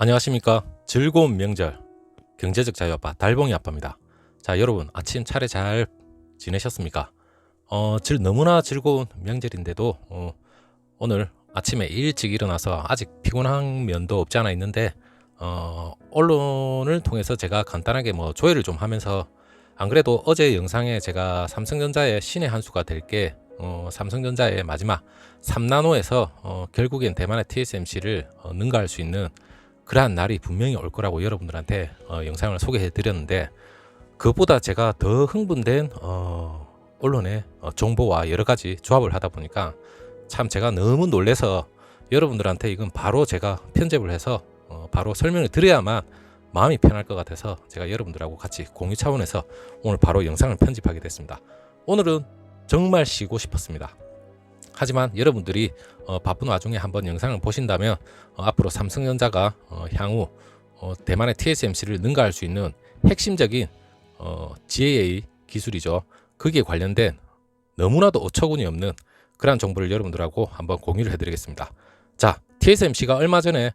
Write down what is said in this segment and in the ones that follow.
안녕하십니까. 즐거운 명절 경제적 자유아빠 달봉이 아빠입니다. 자, 여러분 아침 차례 잘 지내셨습니까? 너무나 즐거운 명절인데도 오늘 아침에 일찍 일어나서 아직 피곤한 면도 없지 않아 있는데 언론을 통해서 제가 간단하게 조회를 좀 하면서, 안 그래도 어제 영상에 제가 삼성전자의 신의 한 수가 될 게 삼성전자의 마지막 3나노에서 결국엔 대만의 TSMC를 능가할 수 있는 그러한 날이 분명히 올 거라고 여러분들한테 영상을 소개해 드렸는데, 그것보다 제가 더 흥분된 언론의 정보와 여러 가지 조합을 하다 보니까 참 제가 너무 놀래서 여러분들한테 이건 바로 제가 편집을 해서 바로 설명을 드려야만 마음이 편할 것 같아서 제가 여러분들하고 같이 공유 차원에서 오늘 바로 영상을 편집하게 됐습니다. 오늘은 정말 쉬고 싶었습니다. 하지만 여러분들이 바쁜 와중에 한번 영상을 보신다면 앞으로 삼성전자가 향후 대만의 TSMC를 능가할 수 있는 핵심적인 GAA 기술이죠. 거기에 관련된 너무나도 어처구니 없는 그런 정보를 여러분들하고 한번 공유를 해드리겠습니다. 자, TSMC가 얼마 전에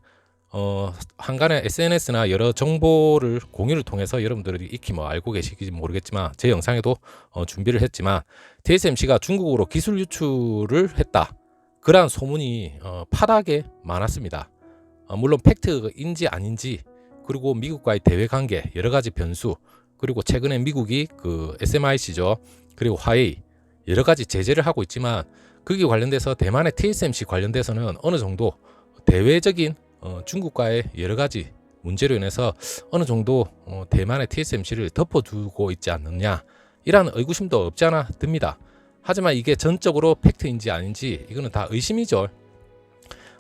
한간의 SNS나 여러 정보를 공유를 통해서 여러분들이 익히 알고 계시는지 모르겠지만 제 영상에도 준비를 했지만, TSMC가 중국으로 기술 유출을 했다, 그러한 소문이 파다하게 많았습니다. 물론 팩트인지 아닌지, 그리고 미국과의 대외 관계 여러 가지 변수, 그리고 최근에 미국이 그 SMIC죠, 그리고 화웨이 여러 가지 제재를 하고 있지만, 거기에 관련돼서 대만의 TSMC 관련돼서는 어느 정도 대외적인 중국과의 여러 가지 문제로 인해서 어느 정도 대만의 TSMC를 덮어두고 있지 않느냐, 이런 의구심도 없지 않아 듭니다. 하지만 이게 전적으로 팩트인지 아닌지 이거는 다 의심이죠.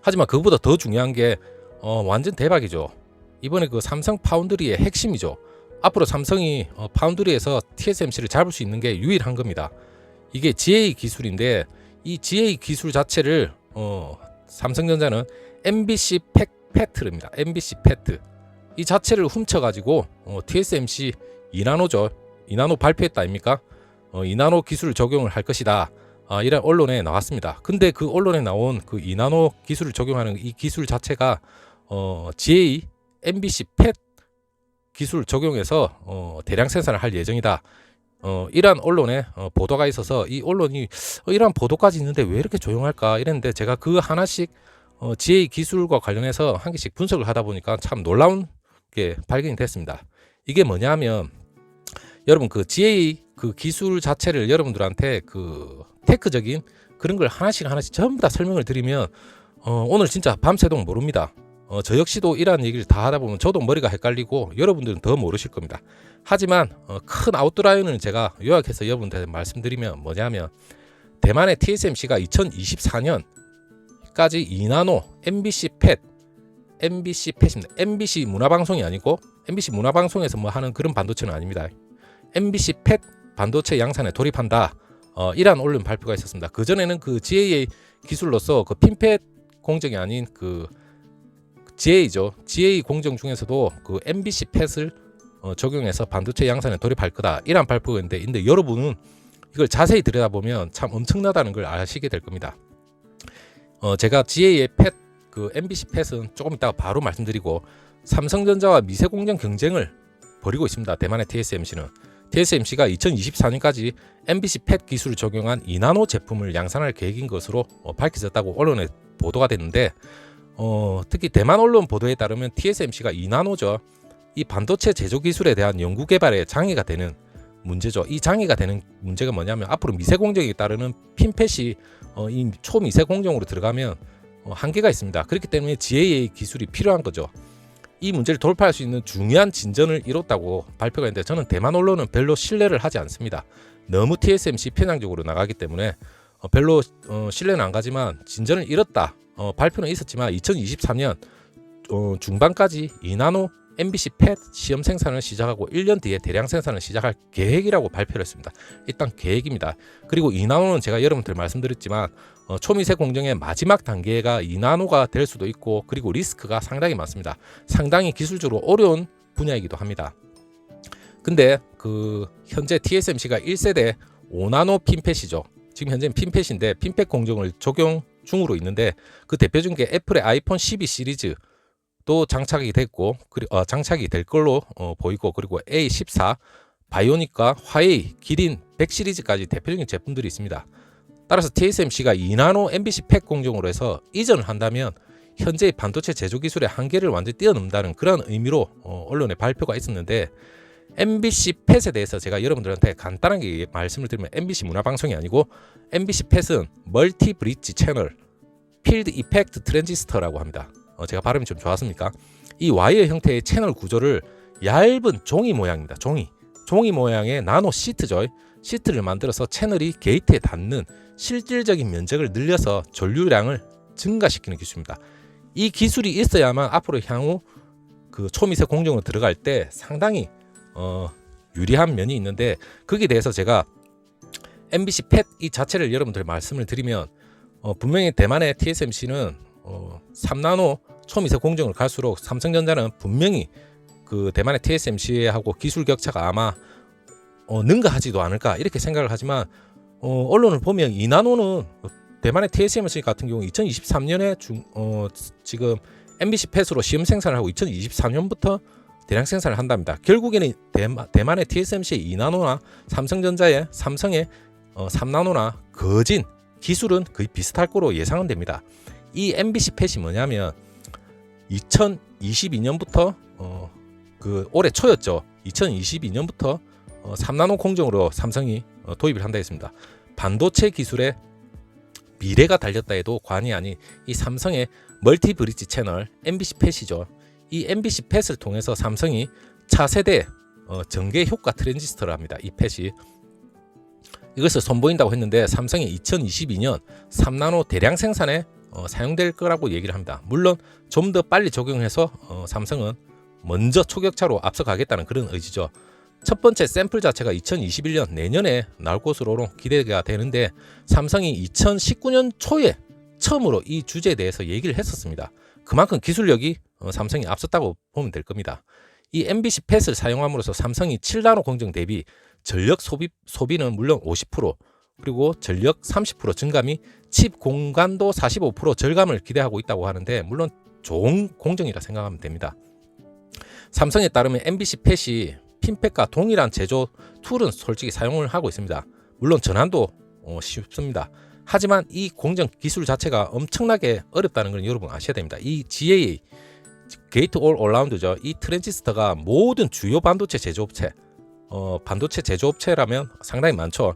하지만 그것보다 더 중요한 게 완전 대박이죠. 이번에 그 삼성 파운드리의 핵심이죠. 앞으로 삼성이 파운드리에서 TSMC를 잡을 수 있는 게 유일한 겁니다. 이게 GA 기술인데, 이 GA 기술 자체를 삼성전자는 MBC 패트입니다. MBC 패트 이 자체를 훔쳐가지고 TSMC 2나노죠. 2나노 발표했다 아닙니까? 2나노 기술을 적용을 할 것이다, 이런 언론에 나왔습니다. 근데 그 언론에 나온 그 2나노 기술을 적용하는 이 기술 자체가 GA MBC 팻 기술 적용해서 대량 생산을 할 예정이다, 이러한 언론에 보도가 있어서 이 언론이 이러한 보도까지 있는데 왜 이렇게 조용할까 이랬는데, 제가 그 하나씩 GA 기술과 관련해서 한 개씩 분석을 하다 보니까 참 놀라운 게 발견이 됐습니다. 이게 뭐냐면, 여러분 그 GA 그 기술 자체를 여러분들한테 그 테크적인 그런 걸 하나씩 전부 다 설명을 드리면 오늘 진짜 밤새도록 모릅니다. 저 역시도 이러한 얘기를 다 하다 보면 저도 머리가 헷갈리고 여러분들은 더 모르실 겁니다. 하지만 큰 아웃라인을 제가 요약해서 여러분들한테 말씀드리면 뭐냐면, 대만의 TSMC가 2024년 까지 2나노 MBC 팻입니다. MBC 문화방송이 아니고 MBC 문화방송에서 하는 그런 반도체는 아닙니다. MBC 팻 반도체 양산에 돌입한다, 이러한 언론 발표가 있었습니다. 그전에는 그 GAA 기술로서 그 핀팻 공정이 아닌 그 GA죠. GA 공정 중에서도 그 MBC 팻을 적용해서 반도체 양산에 돌입할 거다, 이러한 발표가 있는데 여러분은 이걸 자세히 들여다보면 참 엄청나다는 걸 아시게 될 겁니다. 제가 GA의 팻, 그 MBC 팻은 조금 이따가 바로 말씀드리고, 삼성전자와 미세 공정 경쟁을 벌이고 있습니다. 대만의 TSMC는. TSMC가 2024년까지 MBC 팻 기술을 적용한 2나노 제품을 양산할 계획인 것으로 밝혀졌다고 언론에 보도가 됐는데, 특히 대만 언론 보도에 따르면 TSMC가 2나노죠. 이 반도체 제조 기술에 대한 연구 개발에 장애가 되는 문제죠. 이 장애가 되는 문제가 뭐냐면, 앞으로 미세 공정에 따르는 핀팻이 이 초미세 공정으로 들어가면 한계가 있습니다. 그렇기 때문에 GAA 기술이 필요한 거죠. 이 문제를 돌파할 수 있는 중요한 진전을 이뤘다고 발표가 있는데, 저는 대만 언론은 별로 신뢰를 하지 않습니다. 너무 TSMC 편향적으로 나가기 때문에 별로 신뢰는 안 가지만 진전을 이뤘다, 발표는 있었지만 2023년 중반까지 2나노 MBC 팻 시험 생산을 시작하고 1년 뒤에 대량 생산을 시작할 계획이라고 발표를 했습니다. 일단 계획입니다. 그리고 2나노는 제가 여러분들 말씀드렸지만 초미세 공정의 마지막 단계가 2나노가 될 수도 있고, 그리고 리스크가 상당히 많습니다. 상당히 기술적으로 어려운 분야이기도 합니다. 근데 그 현재 TSMC가 1세대 5나노 핀팻이죠. 지금 현재는 핀팻인데 핀팻 공정을 적용 중으로 있는데, 그 대표적인 게 애플의 아이폰 12 시리즈 또 장착이 됐고, 장착이 될 걸로 보이고, 그리고 A14, 바이오닉과 화웨이, 기린, 100 시리즈까지 대표적인 제품들이 있습니다. 따라서 TSMC가 2나노 MBC 팩 공정으로 해서 이전을 한다면 현재의 반도체 제조 기술의 한계를 완전히 뛰어넘는다는 그런 의미로 언론에 발표가 있었는데, MBC 팻에 대해서 제가 여러분들한테 간단하게 말씀을 드리면, MBC 문화방송이 아니고 MBC 팻은 멀티 브릿지 채널 필드 이펙트 트랜지스터라고 합니다. 제가 발음이 좀 좋았습니까? 이 와이어 형태의 채널 구조를 얇은 종이 모양입니다. 종이 모양의 나노 시트죠. 시트를 만들어서 채널이 게이트에 닿는 실질적인 면적을 늘려서 전류량을 증가시키는 기술입니다. 이 기술이 있어야만 앞으로 향후 그 초미세 공정으로 들어갈 때 상당히 유리한 면이 있는데, 거기에 대해서 제가 MBC 팻 이 자체를 여러분들 말씀을 드리면, 분명히 대만의 TSMC는 3나노 초미세 공정을 갈수록 삼성전자는 분명히 그 대만의 TSMC하고 기술 격차가 아마 능가하지도 않을까 이렇게 생각을 하지만, 언론을 보면 2나노는 대만의 TSMC 같은 경우 2023년에 지금 MBC 팻으로 시험 생산을 하고 2024년부터 대량 생산을 한답니다. 결국에는 대만의 TSMC의 2나노나 삼성전자의 삼성의 3나노나 거진 기술은 거의 비슷할 거로 예상은 됩니다. 이 MBC 팻이 뭐냐면 2022년부터 그 올해 초였죠. 2022년부터 3나노 공정으로 삼성이 도입을 한다 했습니다. 반도체 기술의 미래가 달렸다 해도 과언이 아닌 이 삼성의 멀티 브릿지 채널 MBC 팻이죠. 이 MBC 팻을 통해서 삼성이 차세대 전개 효과 트랜지스터를 합니다. 이 팻이 이것을 선보인다고 했는데, 삼성이 2022년 3나노 대량 생산에 사용될 거라고 얘기를 합니다. 물론 좀 더 빨리 적용해서 삼성은 먼저 초격차로 앞서가겠다는 그런 의지죠. 첫 번째 샘플 자체가 2021년 내년에 나올 것으로 기대가 되는데, 삼성이 2019년 초에 처음으로 이 주제에 대해서 얘기를 했었습니다. 그만큼 기술력이 삼성이 앞섰다고 보면 될 겁니다. 이 MBC 팻을 사용함으로써 삼성이 7나노 공정 대비 전력 소비는 물론 50%, 그리고 전력 30% 증감이 칩 공간도 45% 절감을 기대하고 있다고 하는데, 물론 좋은 공정이라 생각하면 됩니다. 삼성에 따르면 MBC 팻이 핀팻과 동일한 제조 툴은 솔직히 사용을 하고 있습니다. 물론 전환도 쉽습니다. 하지만 이 공정 기술 자체가 엄청나게 어렵다는 걸 여러분 아셔야 됩니다. 이 GAA, 게이트 올 어라운드죠. 이 트랜지스터가 모든 주요 반도체 제조업체, 반도체 제조업체라면 상당히 많죠.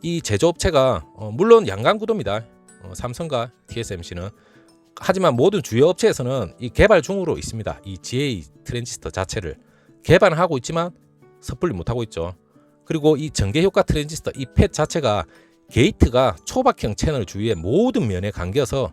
이 제조업체가 물론 양강구도입니다. 삼성과 TSMC는. 하지만 모든 주요 업체에서는 이 개발 중으로 있습니다. 이 GA 트랜지스터 자체를 개발은 하고 있지만 섣불리 못하고 있죠. 그리고 이 전개 효과 트랜지스터 이 팻 자체가 게이트가 초박형 채널 주위의 모든 면에 감겨서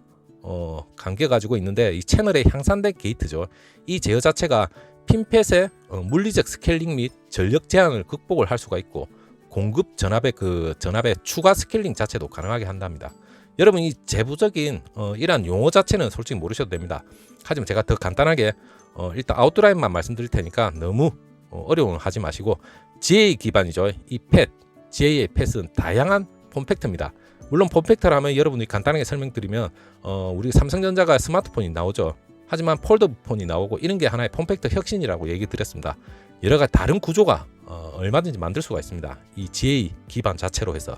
감겨가지고 있는데, 이 채널에 향산된 게이트죠. 이 제어 자체가 핀팻의 물리적 스케일링 및 전력 제한을 극복을 할 수가 있고, 공급 전압의 추가 스케일링 자체도 가능하게 한답니다. 여러분 이 제부적인 이러한 용어 자체는 솔직히 모르셔도 됩니다. 하지만 제가 더 간단하게 일단 아웃라인만 말씀드릴 테니까 너무 어려움 하지 마시고, GA 기반이죠. 이 팻, GA의 팻은 다양한 폼팩터입니다. 물론 폼팩터라면 여러분이 간단하게 설명드리면 우리 삼성전자가 스마트폰이 나오죠. 하지만 폴더폰이 나오고 이런 게 하나의 폼팩터 혁신이라고 얘기 드렸습니다. 여러 가지 다른 구조가 얼마든지 만들 수가 있습니다. 이 GA 기반 자체로 해서.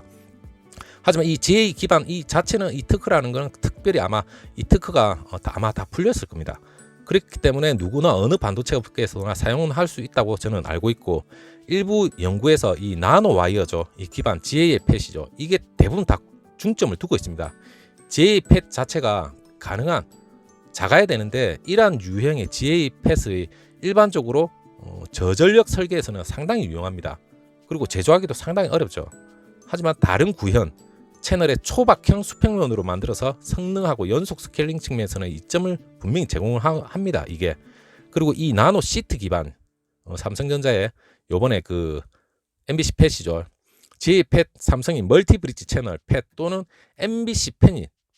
하지만 이 GA 기반 이 자체는 이 특허라는 것은 특별히 아마 이 특허가 아마 다 풀렸을 겁니다. 그렇기 때문에 누구나 어느 반도체 업계에서나 사용은 할 수 있다고 저는 알고 있고, 일부 연구에서 이 나노 와이어죠. 이 기반 GA의 팻이죠. 이게 대부분 다 중점을 두고 있습니다. GA 팻 자체가 가능한 작아야 되는데, 이러한 유형의 GA 팻의 일반적으로 저전력 설계에서는 상당히 유용합니다. 그리고 제조하기도 상당히 어렵죠. 하지만 다른 구현 채널의 초박형 수평면으로 만들어서 성능하고 연속 스케일링 측면에서는 이점을 분명히 제공을 합니다. 이게. 그리고 이 나노 시트 기반 삼성전자의 요번에 그 MBC 팻이죠. GA 팻 삼성이 멀티 브릿지 채널 팻 또는 MBC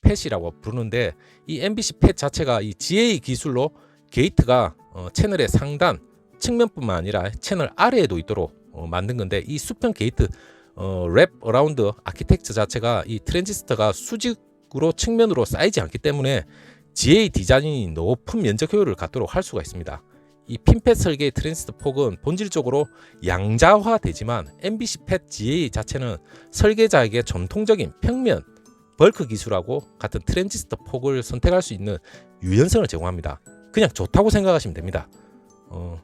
팻이라고 부르는데, 이 MBC 팻 자체가 이 GA 기술로 게이트가 채널의 상단 측면뿐만 아니라 채널 아래에도 있도록 만든 건데, 이 수평 게이트 랩 어라운드 아키텍처 자체가 이 트랜지스터가 수직으로 측면으로 쌓이지 않기 때문에 GA 디자인이 높은 면적 효율을 갖도록 할 수가 있습니다. 이 핀팻 설계의 트랜지스터 폭은 본질적으로 양자화되지만 MBC-팻 GA 자체는 설계자에게 전통적인 평면 벌크 기술하고 같은 트랜지스터 폭을 선택할 수 있는 유연성을 제공합니다. 그냥 좋다고 생각하시면 됩니다.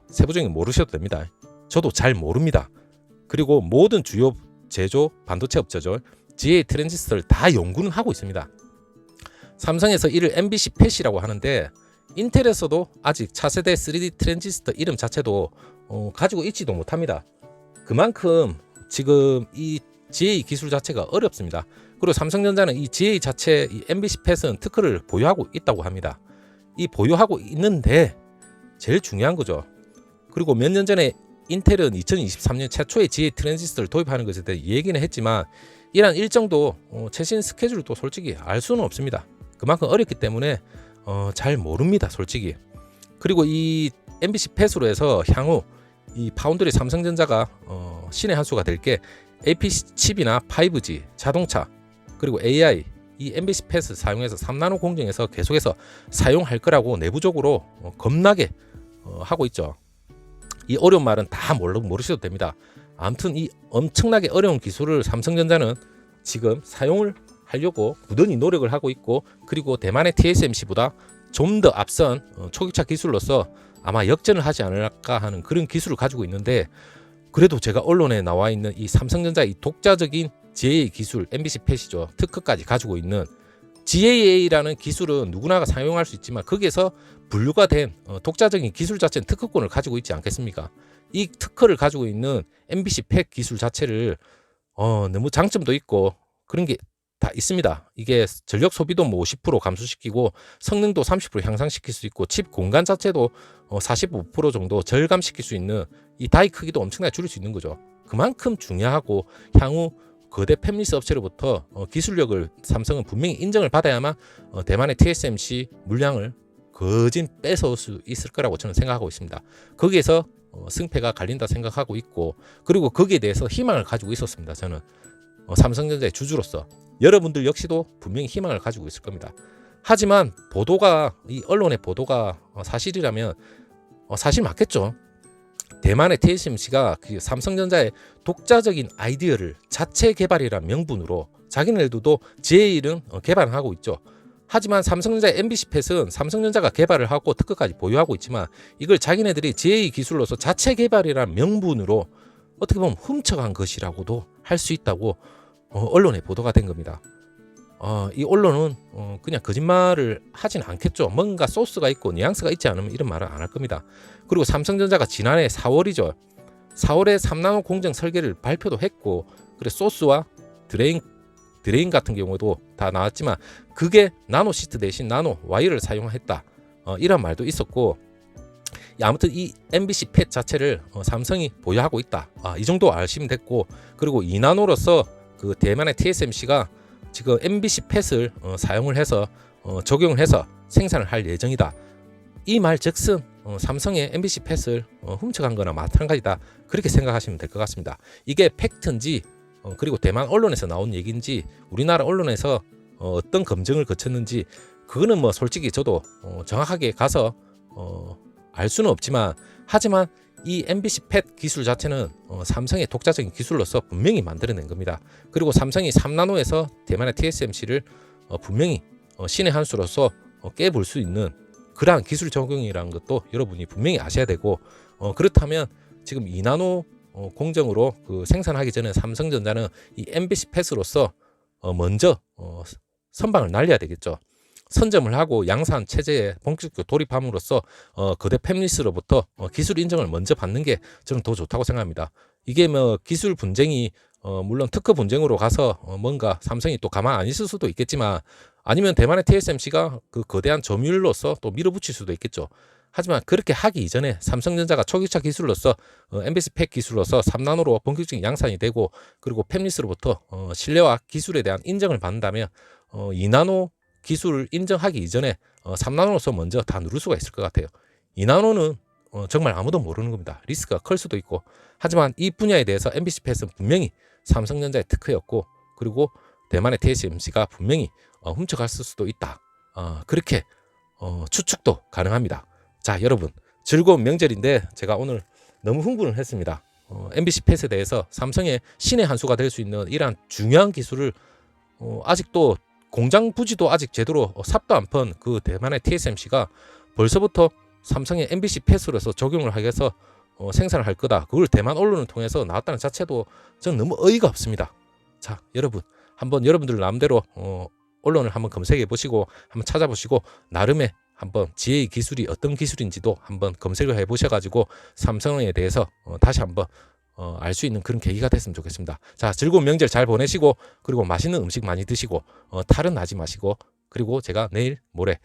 세부적인 모르셔도 됩니다. 저도 잘 모릅니다. 그리고 모든 주요 제조 반도체 업체죠, GA 트랜지스터를 다 연구는 하고 있습니다. 삼성에서 이를 MBC-팻이라고 하는데 인텔에서도 아직 차세대 3D 트랜지스터 이름 자체도 가지고 있지도 못합니다. 그만큼 지금 이 GA 기술 자체가 어렵습니다. 그리고 삼성전자는 이 GA 자체 이 MBC-팻은 특허를 보유하고 있다고 합니다. 이 보유하고 있는데 제일 중요한 거죠. 그리고 몇 년 전에 인텔은 2023년 최초의 GA 트랜지스터를 도입하는 것에 대해 얘기는 했지만 이러한 일정도 최신 스케줄도 솔직히 알 수는 없습니다. 그만큼 어렵기 때문에 잘 모릅니다, 솔직히. 그리고 이 MBC-팻으로 해서 향후 이 파운드리 삼성전자가 신의 한 수가 될 게 APC 칩이나 5G, 자동차, 그리고 AI 이 MBC-팻을 사용해서 3나노 공정에서 계속해서 사용할 거라고 내부적으로 겁나게 하고 있죠. 이 어려운 말은 다 모르셔도 됩니다. 아무튼 이 엄청나게 어려운 기술을 삼성전자는 지금 사용을 하려고 부단히 노력을 하고 있고, 그리고 대만의 TSMC보다 좀 더 앞선 초기차 기술로서 아마 역전을 하지 않을까 하는 그런 기술을 가지고 있는데, 그래도 제가 언론에 나와 있는 이 삼성전자의 독자적인 GAA 기술 MBC-팻이죠, 특허까지 가지고 있는 GAA라는 기술은 누구나 사용할 수 있지만 거기에서 분류가 된 독자적인 기술 자체는 특허권을 가지고 있지 않겠습니까? 이 특허를 가지고 있는 MBC-팻 기술 자체를 너무 장점도 있고 그런 게 다 있습니다. 이게 전력 소비도 뭐 50% 감소시키고 성능도 30% 향상시킬 수 있고 칩 공간 자체도 45% 정도 절감시킬 수 있는, 이 다이 크기도 엄청나게 줄일 수 있는 거죠. 그만큼 중요하고 향후 거대 팹리스 업체로부터 기술력을 삼성은 분명히 인정을 받아야만 대만의 TSMC 물량을 거진 뺏어올 수 있을 거라고 저는 생각하고 있습니다. 거기에서 승패가 갈린다 생각하고 있고, 그리고 거기에 대해서 희망을 가지고 있었습니다. 저는 삼성전자의 주주로서 여러분들 역시도 분명히 희망을 가지고 있을 겁니다. 하지만 보도가, 이 언론의 보도가 사실이라면 사실 맞겠죠. 대만의 TSMC가 그 삼성전자의 독자적인 아이디어를 자체 개발이라는 명분으로 자기네들도 GAA는 개발하고 있죠. 하지만 삼성전자의 MBC-팻은 삼성전자가 개발을 하고 특허까지 보유하고 있지만 이걸 자기네들이 GAA 기술로서 자체 개발이라는 명분으로 어떻게 보면 훔쳐간 것이라고도 할 수 있다고 언론에 보도가 된 겁니다. 이 언론은 그냥 거짓말을 하진 않겠죠. 뭔가 소스가 있고 뉘앙스가 있지 않으면 이런 말은 안 할 겁니다. 그리고 삼성전자가 지난해 4월이죠. 4월에 3나노 공정 설계를 발표도 했고, 그래 소스와 드레인 같은 경우도 다 나왔지만 그게 나노 시트 대신 나노 와이어를 사용했다, 이런 말도 있었고, 아무튼 이 MBC-팻 자체를 삼성이 보유하고 있다, 이 정도 아시면 됐고, 그리고 2나노로서 그 대만의 TSMC가 지금 MBC-팻을 사용을 해서 적용을 해서 생산을 할 예정이다. 이 말 즉슨 삼성의 MBC-팻을 훔쳐간 거나 마찬가지다, 그렇게 생각하시면 될 것 같습니다. 이게 팩트인지 그리고 대만 언론에서 나온 얘기인지 우리나라 언론에서 어떤 검증을 거쳤는지 그거는 뭐 솔직히 저도 정확하게 가서 알 수는 없지만, 하지만 이 MBC-팻 기술 자체는 삼성의 독자적인 기술로서 분명히 만들어낸 겁니다. 그리고 삼성이 3나노에서 대만의 TSMC를 분명히 신의 한 수로서 깨볼 수 있는 그러한 기술 적용이라는 것도 여러분이 분명히 아셔야 되고, 그렇다면 지금 2나노 공정으로 그 생산하기 전에 삼성전자는 이 MBC-팻으로서 먼저 선방을 날려야 되겠죠. 선점을 하고 양산 체제에 본격적으로 돌입함으로써 거대 팹리스로부터 기술 인정을 먼저 받는 게 저는 더 좋다고 생각합니다. 이게 뭐 기술 분쟁이 물론 특허 분쟁으로 가서 뭔가 삼성이 또 가만 안 있을 수도 있겠지만, 아니면 대만의 TSMC가 그 거대한 점유율로서 또 밀어붙일 수도 있겠죠. 하지만 그렇게 하기 이전에 삼성전자가 초기차 기술로서 MBC-팻 기술로서 3나노로 본격적인 양산이 되고, 그리고 팹리스로부터 신뢰와 기술에 대한 인정을 받는다면 2나노 기술을 인정하기 이전에 3나노로서 먼저 다 누를 수가 있을 것 같아요. 2나노는 정말 아무도 모르는 겁니다. 리스크가 클 수도 있고. 하지만 이 분야에 대해서 MBC-팻은 분명히 삼성전자의 특허였고, 그리고 대만의 TSMC가 분명히 훔쳐갔을 수도 있다, 그렇게 추측도 가능합니다. 자, 여러분 즐거운 명절인데 제가 오늘 너무 흥분을 했습니다. MBC 팻에 대해서 삼성의 신의 한 수가 될 수 있는 이러한 중요한 기술을 아직도 공장 부지도 아직 제대로 삽도 안 펀 그 대만의 TSMC가 벌써부터 삼성의 MBC 팻으로서 적용을 하기 위해서 생산을 할 거다. 그걸 대만 언론을 통해서 나왔다는 자체도 저는 너무 어이가 없습니다. 자, 여러분 한번 여러분들 마음대로 언론을 한번 검색해 보시고 한번 찾아보시고 나름의 한번 지혜의 기술이 어떤 기술인지도 한번 검색을 해 보셔가지고 삼성에 대해서 다시 한번 알 수 있는 그런 계기가 됐으면 좋겠습니다. 자, 즐거운 명절 잘 보내시고 그리고 맛있는 음식 많이 드시고 탈은 나지 마시고 그리고 제가 내일 모레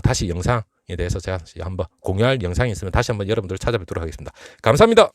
다시 영상에 대해서 제가 한번 공유할 영상이 있으면 다시 한번 여러분들 찾아뵙도록 하겠습니다. 감사합니다.